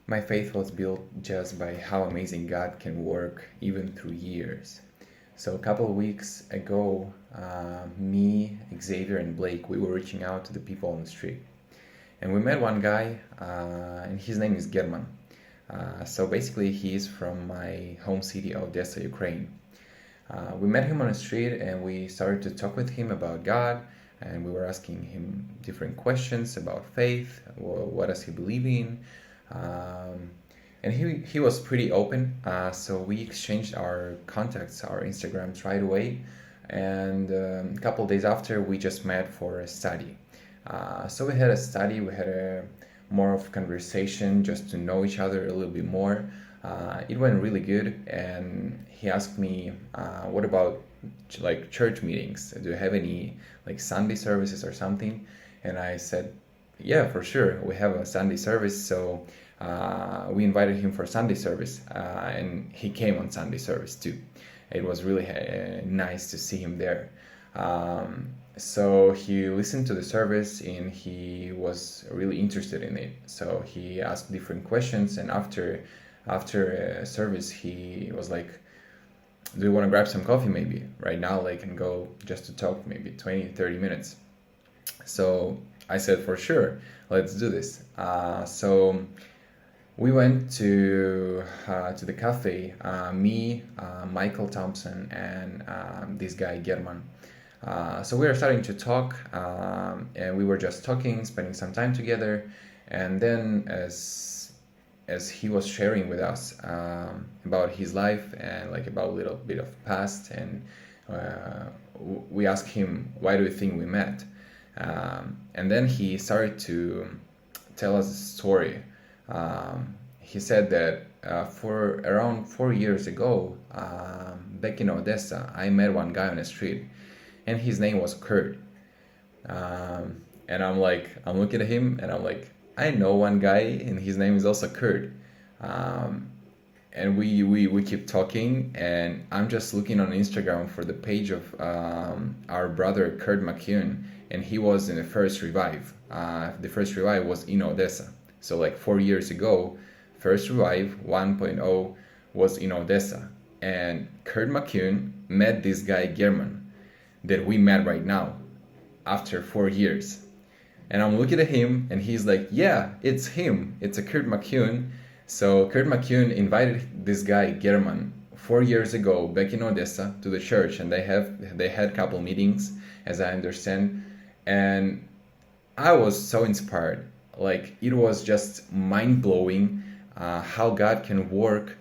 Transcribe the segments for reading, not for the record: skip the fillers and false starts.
My faith was built just by how amazing God can work even through years. So a couple of weeks ago, me, Xavier, and Blake, we were reaching out to the people on the street. And we met one guy, and his name is German. So basically, he is from my home city, Odessa, Ukraine. We met him on the street and we started to talk with him about God, and we were asking him different questions about faith, what does he believe in, um, and he was pretty open, so we exchanged our contacts, our Instagrams right away, and a couple of days after we just met for a study. So we had a study, we had a more of conversation just to know each other a little bit more. It went really good, and he asked me, "What about like church meetings? Do you have any like Sunday services or something?" And I said, "Yeah, for sure. We have a Sunday service." So we invited him for Sunday service, and he came on Sunday service too. It was really nice to see him there. So he listened to the service and he was really interested in it. So he asked different questions, and after service he was like, "Do you want to grab some coffee maybe right now, like, and go just to talk maybe 20-30 minutes?" So I said, "For sure, let's do this." So we went to the cafe, me, Michael Thompson, and this guy German. So we were starting to talk, and we were just talking, spending some time together, and then as he was sharing with us about his life and like about a little bit of past, and we asked him, "Why do you think we met?" And then he started to tell us a story. He said that for around 4 years ago, back in Odessa, I met one guy on the street, and his name was Kurt. And I'm looking at him, and I'm like, I know one guy, and his name is also Kurt. And we keep talking, and I'm just looking on Instagram for the page of our brother Kurt McCune, and he was in the first revive. The first revive was in Odessa. So like 4 years ago, first revive 1.0 was in Odessa. And Kurt McCune met this guy German that we met right now after 4 years. And I'm looking at him, and he's like, "Yeah, it's him. It's a Kurt McCune." So Kurt McCune invited this guy German 4 years ago back in Odessa to the church, and they had a couple meetings, as I understand, and I was so inspired. Like, it was just mind blowing how God can work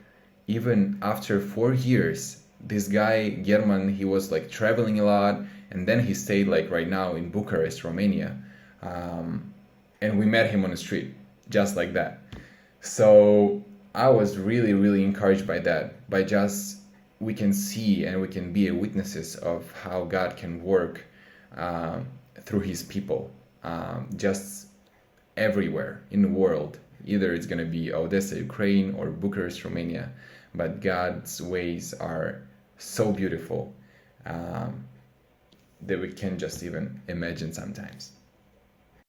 even after 4 years. This guy German, he was like traveling a lot, and then he stayed like right now in Bucharest, Romania. And we met him on the street, just like that. So I was really, really encouraged by that, by just we can see and we can be witnesses of how God can work through his people, just everywhere in the world. Either it's going to be Odessa, Ukraine, or Bucharest, Romania, but God's ways are so beautiful that we can't just even imagine sometimes.